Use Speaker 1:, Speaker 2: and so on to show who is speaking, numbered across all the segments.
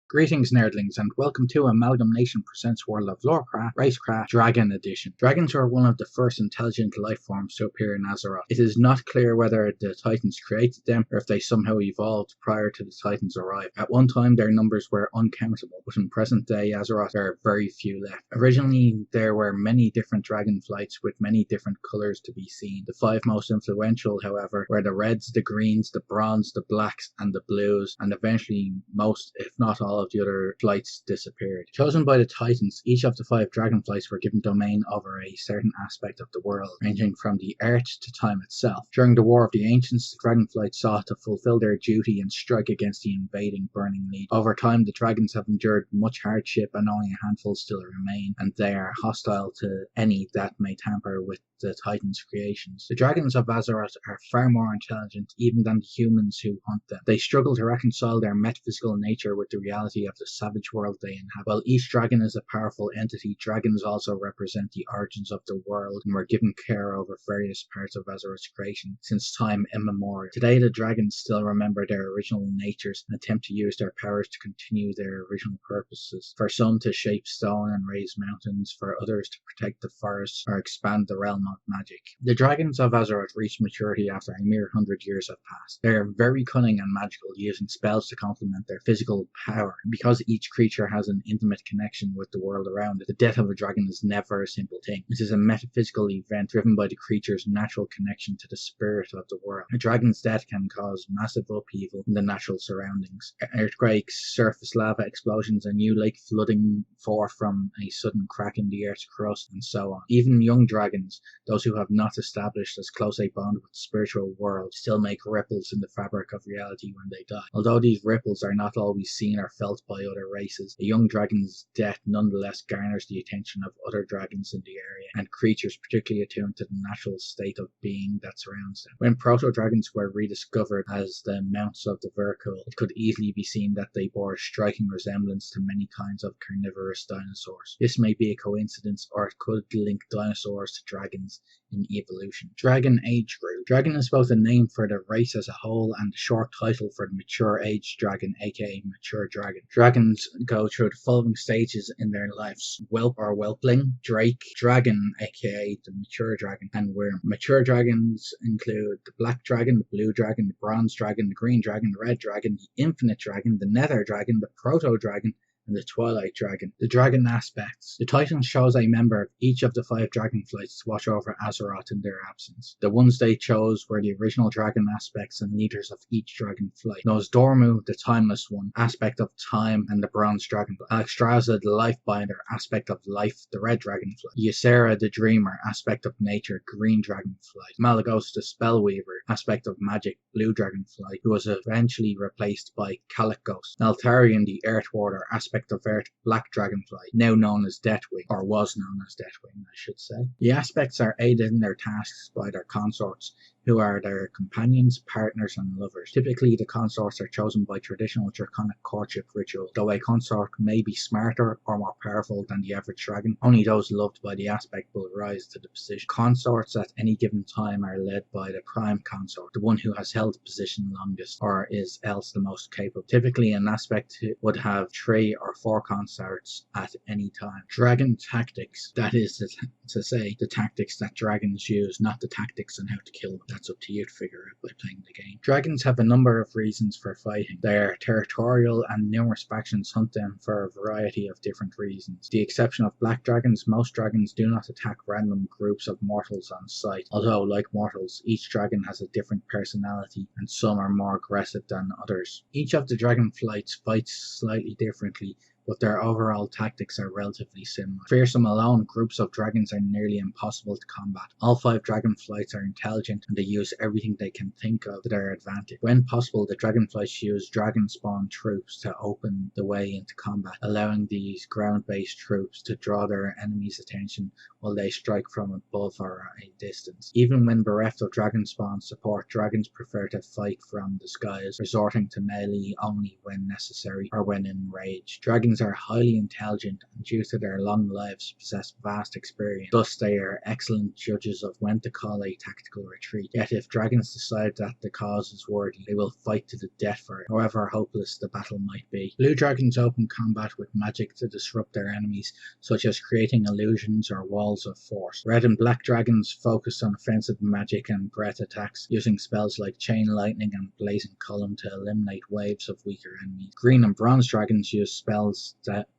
Speaker 1: Greetings nerdlings and welcome to AmalgamNation presents World of Lorecraft, Racecraft, Dragon Edition. Dragons are one of the first intelligent life forms to appear in Azeroth. It is not clear whether the Titans created them or if they somehow evolved prior to the Titans' arrival. At one time their numbers were uncountable, but in present day Azeroth there are very few left. Originally there were many different dragon flights with many different colours to be seen. The five most influential, however, were the reds, the greens, the bronze, the blacks and the blues, and eventually most, if not all, of the other flights disappeared. Chosen by the Titans, each of the five dragonflights were given domain over a certain aspect of the world, ranging from the earth to time itself. During the War of the Ancients, the dragonflights sought to fulfill their duty and strike against the invading Burning Legion. Over time, the dragons have endured much hardship and only a handful still remain, and they are hostile to any that may tamper with the Titans' creations. The dragons of Azeroth are far more intelligent even than the humans who hunt them. They struggle to reconcile their metaphysical nature with the reality of the savage world they inhabit. While each dragon is a powerful entity, dragons also represent the origins of the world and were given care over various parts of Azeroth's creation since time immemorial. Today the dragons still remember their original natures and attempt to use their powers to continue their original purposes. For some to shape stone and raise mountains, for others to protect the forests or expand the realm of magic. The dragons of Azeroth reached maturity after a mere 100 years have passed. They are very cunning and magical, using spells to complement their physical power. Because each creature has an intimate connection with the world around it, the death of a dragon is never a simple thing. It is a metaphysical event driven by the creature's natural connection to the spirit of the world. A dragon's death can cause massive upheaval in the natural surroundings. Earthquakes, surface lava explosions, a new lake flooding forth from a sudden crack in the earth's crust, and so on. Even young dragons, those who have not established as close a bond with the spiritual world, still make ripples in the fabric of reality when they die. Although these ripples are not always seen or felt by other races, a young dragon's death nonetheless garners the attention of other dragons in the area, and creatures particularly attuned to the natural state of being that surrounds them. When proto-dragons were rediscovered as the mounts of the Verkul, it could easily be seen that they bore a striking resemblance to many kinds of carnivorous dinosaurs. This may be a coincidence, or it could link dinosaurs to dragons in evolution. Dragon Age Group. Dragon is both a name for the race as a whole and a short title for the mature age dragon, aka mature dragon. Dragons go through the following stages in their lives: whelp or whelpling, drake, dragon aka the mature dragon, and worm. Mature dragons include the black dragon, the blue dragon, the bronze dragon, the green dragon, the red dragon, the infinite dragon, the nether dragon, the proto dragon, and the Twilight Dragon. The dragon aspects. The Titans chose a member of each of the five dragonflights to watch over Azeroth in their absence. The ones they chose were the original dragon aspects and leaders of each dragonflight. Nosdormu, the Timeless One, aspect of time and the Bronze Dragonflight. Alexstrasza, the Lifebinder, aspect of life, the Red Dragonflight. Ysera, the Dreamer, aspect of nature, Green Dragonflight. Malygos, the Spellweaver, aspect of magic, Blue Dragonflight, who was eventually replaced by Kalecgos. Neltharion, the Earth Warder, aspect of Earth, Black Dragonflight, now known as Deathwing, or was known as Deathwing, I should say. The aspects are aided in their tasks by their consorts, who are their companions, partners, and lovers. Typically, the consorts are chosen by traditional draconic courtship rituals. Though a consort may be smarter or more powerful than the average dragon, only those loved by the aspect will rise to the position. Consorts at any given time are led by the prime consort, the one who has held the position longest, or is else the most capable. Typically, an aspect would have 3 or 4 consorts at any time. Dragon tactics, that is to say, the tactics that dragons use, not the tactics on how to kill them. That's up to you to figure out by playing the game. Dragons have a number of reasons for fighting. They are territorial and numerous factions hunt them for a variety of different reasons. With the exception of black dragons, most dragons do not attack random groups of mortals on sight. Although, like mortals, each dragon has a different personality and some are more aggressive than others. Each of the dragonflights fights slightly differently, but their overall tactics are relatively similar. Fearsome alone, groups of dragons are nearly impossible to combat. All 5 dragonflights are intelligent and they use everything they can think of to their advantage. When possible, the dragonflights use dragon spawn troops to open the way into combat, allowing these ground-based troops to draw their enemy's attention while they strike from above or a distance. Even when bereft of dragon spawn support, dragons prefer to fight from the skies, resorting to melee only when necessary or when enraged. Dragons Dragons are highly intelligent and due to their long lives possess vast experience. Thus they are excellent judges of when to call a tactical retreat. Yet if dragons decide that the cause is worthy, they will fight to the death for it, however hopeless the battle might be. Blue dragons open combat with magic to disrupt their enemies, such as creating illusions or walls of force. Red and black dragons focus on offensive magic and breath attacks, using spells like chain lightning and blazing column to eliminate waves of weaker enemies. Green and bronze dragons use spells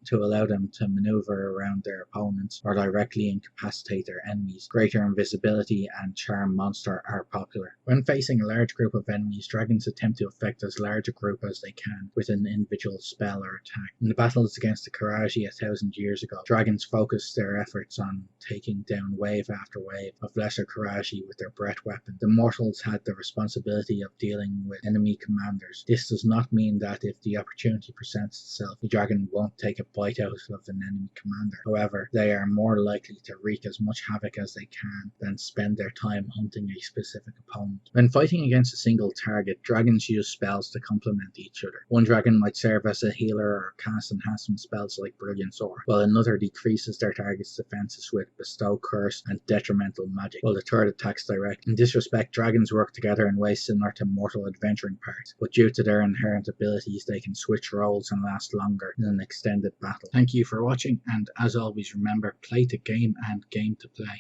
Speaker 1: to allow them to maneuver around their opponents or directly incapacitate their enemies. Greater invisibility and charm monster are popular. When facing a large group of enemies, dragons attempt to affect as large a group as they can with an individual spell or attack. In the battles against the Karaji 1,000 years ago, dragons focused their efforts on taking down wave after wave of lesser Karaji with their breath weapon. The mortals had the responsibility of dealing with enemy commanders. This does not mean that if the opportunity presents itself, the dragon won't take a bite out of an enemy commander. However, they are more likely to wreak as much havoc as they can than spend their time hunting a specific opponent. When fighting against a single target, dragons use spells to complement each other. One dragon might serve as a healer or cast enhancement spells like Brilliance Aura, while another decreases their target's defenses with Bestow Curse and Detrimental Magic, while the third attacks direct. In this respect, dragons work together in ways similar to mortal adventuring parties, but due to their inherent abilities, they can switch roles and last longer in an extended battle. Thank you for watching, and as always remember, play to game and game to play.